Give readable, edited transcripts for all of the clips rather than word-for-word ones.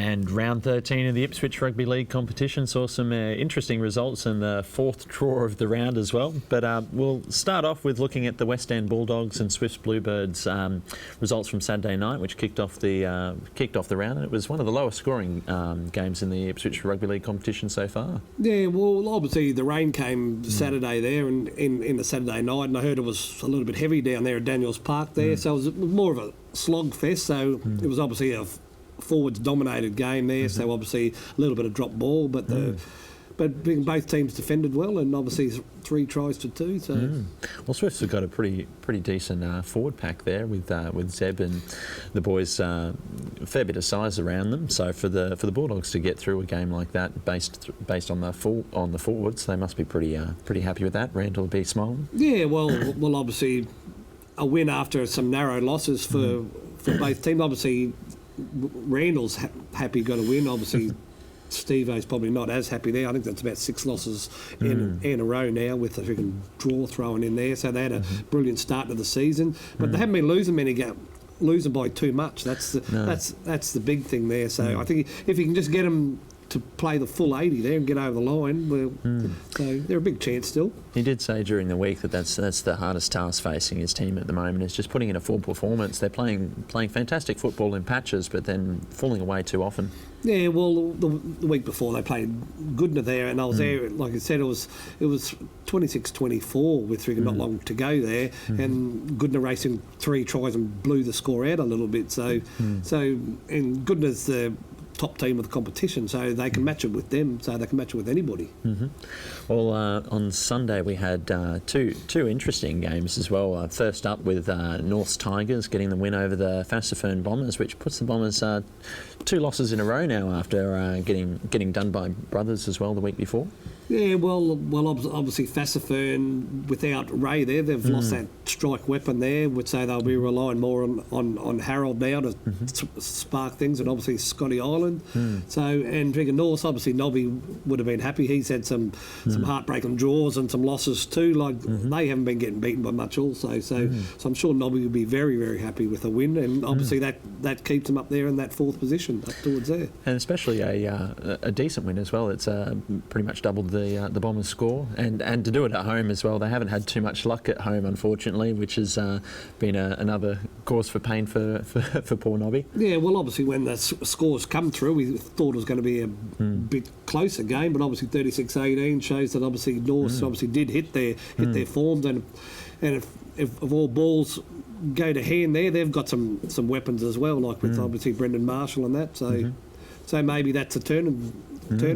And round 13 of the Ipswich Rugby League competition saw some interesting results in the fourth draw of the round as well. But we'll start off with looking at the West End Bulldogs and Swifts Bluebirds results from Saturday night, which kicked off the round. And it was one of the lowest scoring games in the Ipswich Rugby League competition so far. Yeah, well, obviously the rain came Saturday there and in the Saturday night, and I heard it was a little bit heavy down there at Daniels Park there, so it was more of a slog fest. So it was obviously a forwards dominated game there, so obviously a little bit of drop ball, but both teams defended well, and obviously 3 tries to 2. So well, Swifts have got a pretty decent forward pack there with Zeb and the boys, a fair bit of size around them. So for the Bulldogs to get through a game like that based on the forwards, they must be pretty happy with that. Randall will be smiling. Yeah, well, obviously a win after some narrow losses for both teams. Obviously Randall's happy got a win. Obviously Steve-O's probably not as happy there. I think that's about 6 losses in a row now with a freaking draw thrown in there. So they had a brilliant start to the season, but they haven't been losing losing by too much. That's the big thing there. So I think if you can just get them to play the full 80 there and get over the line, so they're a big chance still. He did say during the week that's the hardest task facing his team at the moment, is just putting in a full performance. They're playing fantastic football in patches, but then falling away too often. Yeah, well, the week before they played Goodna there, and I was there. Like I said, it was 26-24 with not long to go there, and Goodna racing 3 tries and blew the score out a little bit. So and Goodna's the top team of the competition, so they can match it with them, so they can match it with anybody. Well, on Sunday we had two interesting games as well. First up with North's Tigers getting the win over the Fassifern Bombers, which puts the Bombers 2 losses in a row now after getting done by Brothers as well the week before. Yeah, well, obviously Fassifern, without Ray there, they've lost that strike weapon there, would say they'll be relying more on Harold now to spark things, and obviously Scotty Island. So, and Drinker North, obviously Nobby would have been happy. He's had some heartbreaking draws and some losses too. Like they haven't been getting beaten by much also. So I'm sure Nobby would be very, very happy with a win, and obviously that keeps him up there in that 4th position, up towards there. And especially a decent win as well. It's pretty much doubled the Bombers' score, and to do it at home as well. They haven't had too much luck at home, unfortunately, which has been another cause for pain for poor Nobby. Yeah, well, obviously when the scores come through, we thought it was going to be a bit closer game, but obviously 36-18 shows that obviously North obviously did hit their forms, and if all balls go to hand there, they've got some weapons as well, like with obviously Brendan Marshall and that. So maybe that's a turning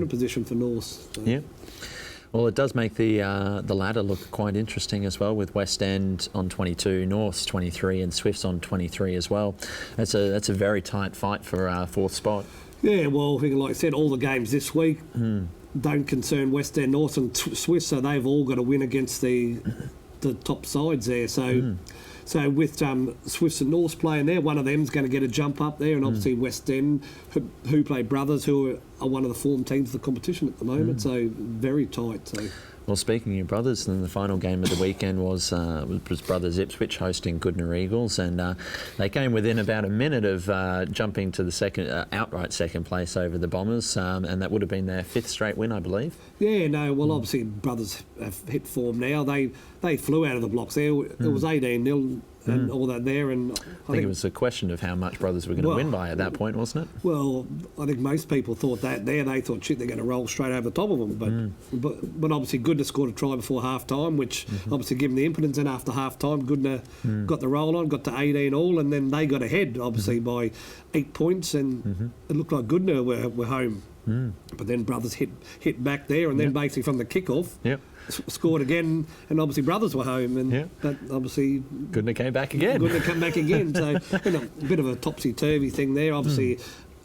position for North. So. Yeah. Well, it does make the ladder look quite interesting as well, with West End on 22, North's 23, and Swifts on 23 as well. That's a very tight fight for 4th spot. Yeah, well, like I said, all the games this week don't concern West End, North, and Swifts, so they've all got to win against the top sides there. So. So with Swifts and Norths playing there, one of them's going to get a jump up there, and obviously West End, who play Brothers, who are one of the form teams of the competition at the moment. So very tight. So. Well, speaking of Brothers, then the final game of the weekend was Brothers Ipswich hosting Goodna Eagles, and they came within about a minute of jumping to the outright second place over the Bombers, and that would have been their 5th straight win, I believe. Yeah, no, well, obviously Brothers have hit form now. They flew out of the blocks there. It was 18-0 and all that there, and I think it was a question of how much Brothers were going to win by at that point, wasn't it? Well, I think most people thought that there. They thought, shit, they're going to roll straight over the top of them. But obviously Goodna scored a try before half-time, which obviously gave them the impotence, and after half-time Goodna got the roll on, got to 18 all, and then they got ahead, obviously, by 8 points, and it looked like Goodna were home. But then Brothers hit back there, and then basically from the kick-off, scored again, and obviously Brothers were home, and but obviously Goodna came back again. So a bit of a topsy-turvy thing there. Obviously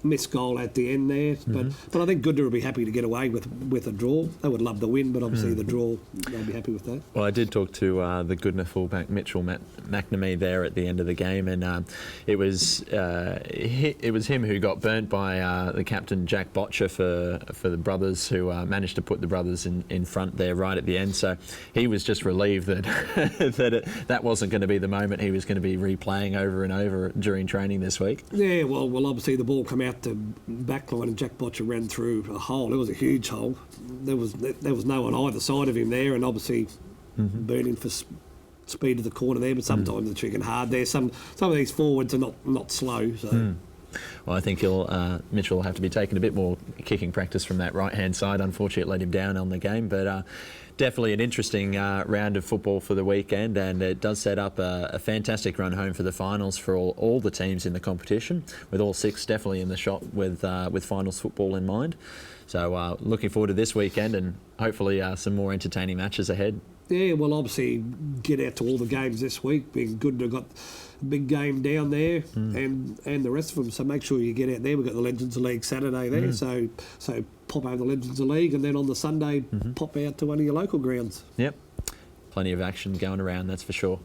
missed goal at the end there, but I think Goodna will be happy to get away with a draw. They would love the win, but obviously the draw, they'll be happy with that. Well, I did talk to the Goodna fullback Mitchell McNamee there at the end of the game, and it was him who got burnt by the captain Jack Botcher for the Brothers, who managed to put the Brothers in front there right at the end. So he was just relieved that that wasn't going to be the moment he was going to be replaying over and over during training this week. Yeah, well, obviously the ball came out out the back line and Jack Botcher ran through a hole. It was a huge hole. There was no one either side of him there, and obviously burning for speed of the corner there. But sometimes the chicken hard there. Some of these forwards are not slow. So. Well, I think Mitchell will have to be taking a bit more kicking practice from that right-hand side. Unfortunately, it let him down on the game, but definitely an interesting round of football for the weekend, and it does set up a fantastic run home for the finals for all the teams in the competition, with all 6 definitely in the shot with finals football in mind. So looking forward to this weekend and hopefully some more entertaining matches ahead. Yeah, well, obviously get out to all the games this week. Being good to have got a big game down there and the rest of them. So make sure you get out there. We've got the Legends of League Saturday there. So pop over the Legends of League, and then on the Sunday pop out to one of your local grounds. Yep, plenty of action going around, that's for sure.